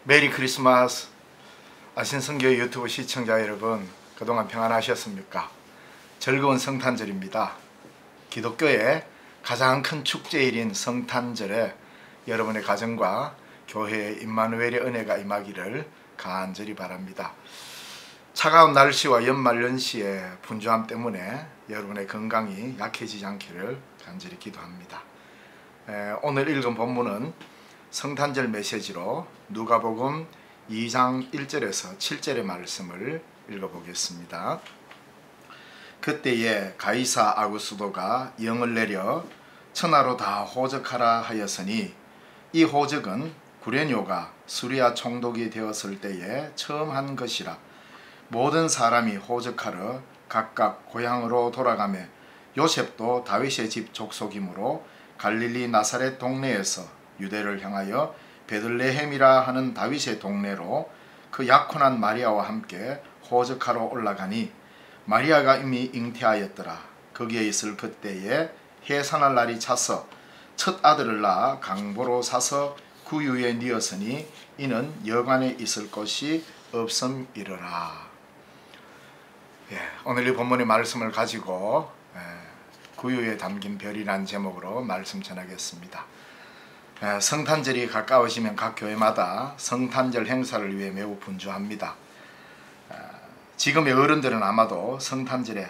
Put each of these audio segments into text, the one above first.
메리 크리스마스. 아신성교 유튜브 시청자 여러분, 그동안 평안하셨습니까? 즐거운 성탄절입니다. 기독교의 가장 큰 축제일인 성탄절에 여러분의 가정과 교회의 임마누엘의 은혜가 임하기를 간절히 바랍니다. 차가운 날씨와 연말연시의 분주함 때문에 여러분의 건강이 약해지지 않기를 간절히 기도합니다. 오늘 읽은 본문은 성탄절 메시지로 누가복음 2장 1절에서 7절의 말씀을 읽어보겠습니다. 그때에 가이사 아구스도가 영을 내려 천하로 다 호적하라 하였으니, 이 호적은 구레뇨가 수리아 총독이 되었을 때에 처음 한 것이라. 모든 사람이 호적하러 각각 고향으로 돌아가며 요셉도 다윗의 집 족속이므로 갈릴리 나사렛 동네에서 유대를 향하여 베들레헴이라 하는 다윗의 동네로 그 약혼한 마리아와 함께 호적하러 올라가니, 마리아가 이미 잉태하였더라. 거기에 있을 그때에 해산할 날이 차서 첫 아들을 낳아 강보로 사서 구유에 뉘었으니, 이는 여관에 있을 곳이 없음이러라. 오늘 이 본문의 말씀을 가지고 구유에 담긴 별이란 제목으로 말씀 전하겠습니다. 성탄절이 가까워지면 각 교회마다 성탄절 행사를 위해 매우 분주합니다. 지금의 어른들은 아마도 성탄절에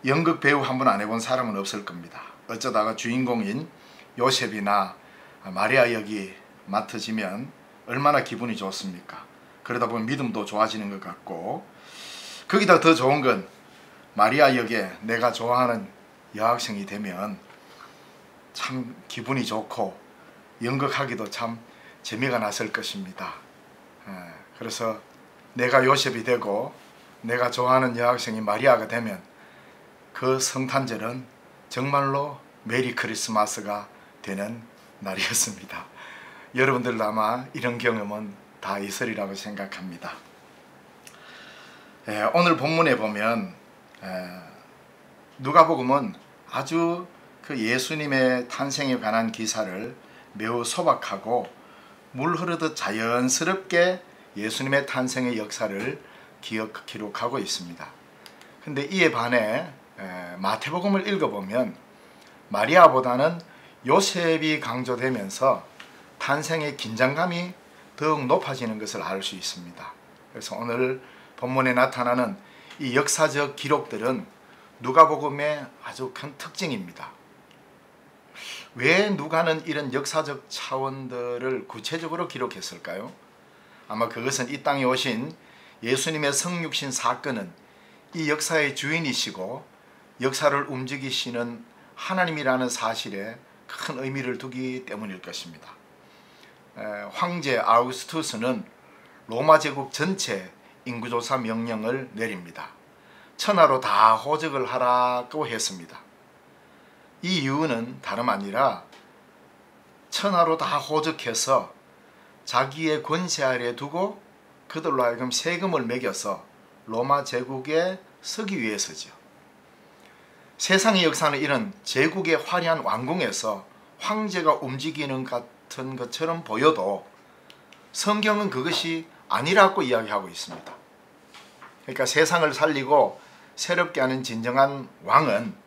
연극 배우 한 번 안 해본 사람은 없을 겁니다. 어쩌다가 주인공인 요셉이나 마리아 역이 맡아지면 얼마나 기분이 좋습니까? 그러다 보면 믿음도 좋아지는 것 같고, 거기다 더 좋은 건 마리아 역에 내가 좋아하는 여학생이 되면 참 기분이 좋고 연극하기도 참 재미가 났을 것입니다. 그래서 내가 요셉이 되고 내가 좋아하는 여학생이 마리아가 되면 그 성탄절은 정말로 메리 크리스마스가 되는 날이었습니다. 여러분들도 아마 이런 경험은 다 있으리라고 생각합니다. 오늘 본문에 보면 누가복음은 아주 그 예수님의 탄생에 관한 기사를 매우 소박하고 물 흐르듯 자연스럽게 예수님의 탄생의 역사를 기록하고 있습니다. 근데 이에 반해 마태복음을 읽어보면 마리아보다는 요셉이 강조되면서 탄생의 긴장감이 더욱 높아지는 것을 알 수 있습니다. 그래서 오늘 본문에 나타나는 이 역사적 기록들은 누가복음의 아주 큰 특징입니다. 왜 누가는 이런 역사적 차원들을 구체적으로 기록했을까요? 아마 그것은 이 땅에 오신 예수님의 성육신 사건은 이 역사의 주인이시고 역사를 움직이시는 하나님이라는 사실에 큰 의미를 두기 때문일 것입니다. 황제 아우구스투스는 로마 제국 전체 인구조사 명령을 내립니다. 천하로 다 호적을 하라고 했습니다. 이 이유는 다름 아니라 천하로 다 호적해서 자기의 권세 아래 두고 그들로 하여금 세금을 매겨서 로마 제국에 서기 위해서죠. 세상의 역사는 이런 제국의 화려한 왕궁에서 황제가 움직이는 같은 것처럼 보여도 성경은 그것이 아니라고 이야기하고 있습니다. 그러니까 세상을 살리고 새롭게 하는 진정한 왕은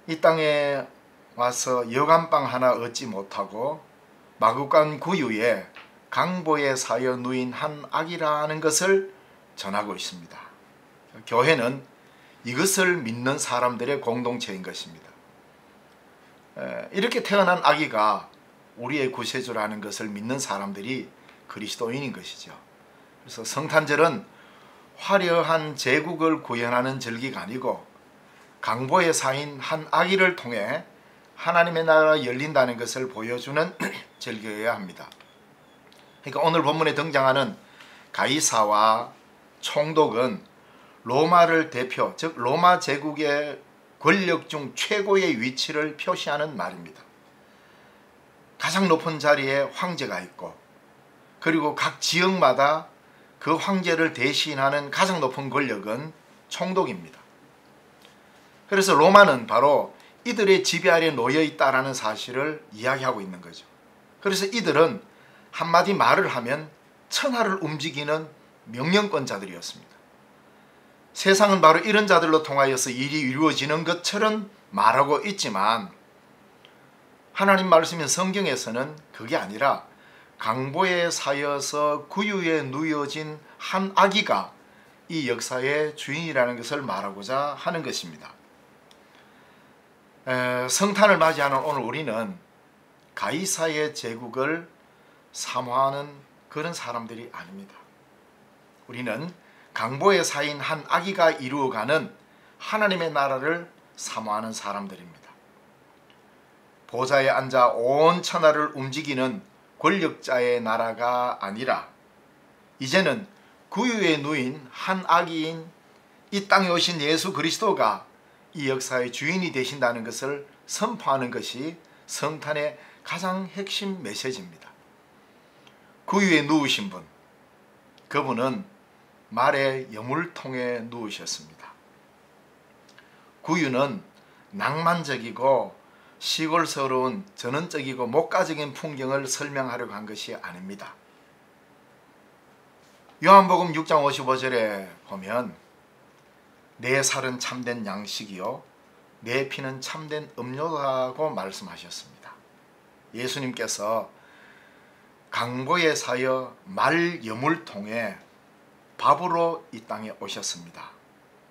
이 땅에 와서 여간빵 하나 얻지 못하고 마구간 구유에 강보에 사여 누인 한 아기라는 것을 전하고 있습니다. 교회는 이것을 믿는 사람들의 공동체인 것입니다. 이렇게 태어난 아기가 우리의 구세주라는 것을 믿는 사람들이 그리스도인인 것이죠. 그래서 성탄절은 화려한 제국을 구현하는 절기가 아니고 강보에 쌓인 한 아기를 통해 하나님의 나라가 열린다는 것을 보여주는 절기여야 합니다. 그러니까 오늘 본문에 등장하는 가이사와 총독은 로마를 대표, 즉 로마 제국의 권력 중 최고의 위치를 표시하는 말입니다. 가장 높은 자리에 황제가 있고, 그리고 각 지역마다 그 황제를 대신하는 가장 높은 권력은 총독입니다. 그래서 로마는 바로 이들의 지배 아래 놓여 있다라는 사실을 이야기하고 있는 거죠. 그래서 이들은 한마디 말을 하면 천하를 움직이는 명령권자들이었습니다. 세상은 바로 이런 자들로 통하여서 일이 이루어지는 것처럼 말하고 있지만 하나님 말씀인 성경에서는 그게 아니라 강보에 사여서 구유에 누여진 한 아기가 이 역사의 주인이라는 것을 말하고자 하는 것입니다. 성탄을 맞이하는 오늘 우리는 가이사의 제국을 사모하는 그런 사람들이 아닙니다. 우리는 강보에 사인 한 아기가 이루어가는 하나님의 나라를 사모하는 사람들입니다. 보좌에 앉아 온 천하를 움직이는 권력자의 나라가 아니라 이제는 구유에 누인 한 아기인 이 땅에 오신 예수 그리스도가 이 역사의 주인이 되신다는 것을 선포하는 것이 성탄의 가장 핵심 메시지입니다. 구유에 누우신 분, 그분은 말의 여물통에 누우셨습니다. 구유는 낭만적이고 시골스러운 전원적이고 목가적인 풍경을 설명하려고 한 것이 아닙니다. 요한복음 6장 55절에 보면 내 살은 참된 양식이요 내 피는 참된 음료라고 말씀하셨습니다. 예수님께서 강보에 사여 말 여물통에 밥으로 이 땅에 오셨습니다.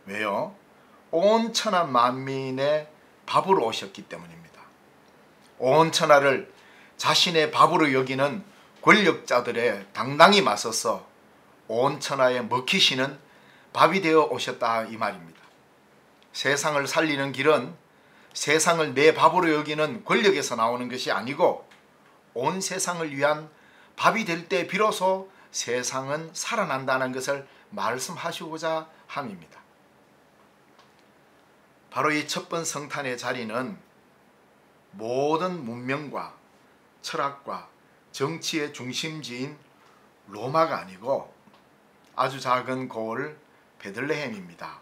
왜요? 온 천하 만민의 밥으로 오셨기 때문입니다. 온 천하를 자신의 밥으로 여기는 권력자들의 당당히 맞서서 온 천하에 먹히시는 밥이 되어 오셨다 이 말입니다. 세상을 살리는 길은 세상을 내 밥으로 여기는 권력에서 나오는 것이 아니고 온 세상을 위한 밥이 될 때 비로소 세상은 살아난다는 것을 말씀하시고자 함입니다. 바로 이 첫 번 성탄의 자리는 모든 문명과 철학과 정치의 중심지인 로마가 아니고 아주 작은 고을 베들레헴입니다.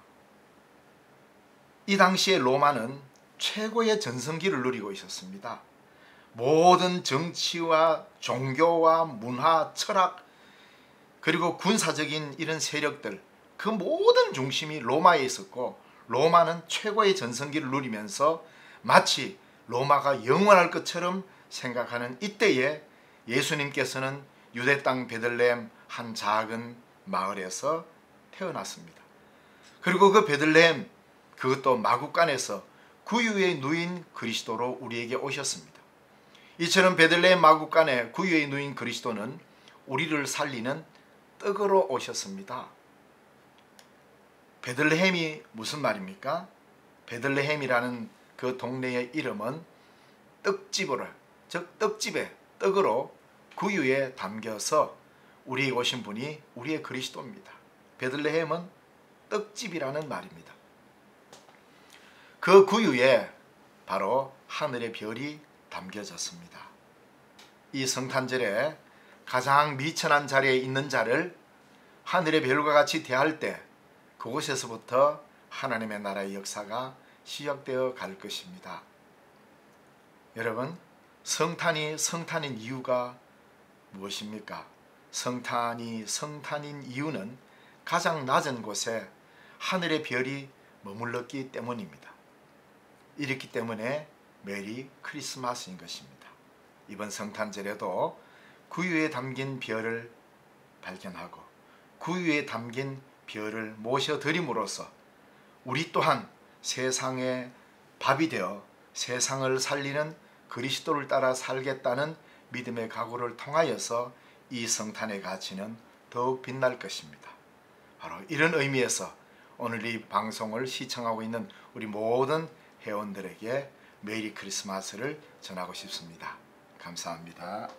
이 당시에 로마는 최고의 전성기를 누리고 있었습니다. 모든 정치와 종교와 문화, 철학 그리고 군사적인 이런 세력들 그 모든 중심이 로마에 있었고 로마는 최고의 전성기를 누리면서 마치 로마가 영원할 것처럼 생각하는 이때에 예수님께서는 유대 땅 베들레헴 한 작은 마을에서 태어났습니다. 그리고 그 베들레헴 그것도 마구간에서 구유에 누인 그리스도로 우리에게 오셨습니다. 이처럼 베들레헴 마구간에 구유에 누인 그리스도는 우리를 살리는 떡으로 오셨습니다. 베들레헴이 무슨 말입니까? 베들레헴이라는 그 동네의 이름은 떡집으로, 즉 떡집의 떡으로 구유에 담겨서 우리에게 오신 분이 우리의 그리스도입니다. 베들레헴은 떡집이라는 말입니다. 그 구유에 바로 하늘의 별이 담겨졌습니다. 이 성탄절에 가장 미천한 자리에 있는 자를 하늘의 별과 같이 대할 때 그곳에서부터 하나님의 나라의 역사가 시작되어 갈 것입니다. 여러분, 성탄이 성탄인 이유가 무엇입니까? 성탄이 성탄인 이유는 가장 낮은 곳에 하늘의 별이 머물렀기 때문입니다. 이렇기 때문에 메리 크리스마스인 것입니다. 이번 성탄절에도 구유에 담긴 별을 발견하고 구유에 담긴 별을 모셔드림으로써 우리 또한 세상의 밥이 되어 세상을 살리는 그리스도를 따라 살겠다는 믿음의 각오를 통하여서 이 성탄의 가치는 더욱 빛날 것입니다. 바로 이런 의미에서 오늘 이 방송을 시청하고 있는 우리 모든 회원들에게 메리 크리스마스를 전하고 싶습니다. 감사합니다.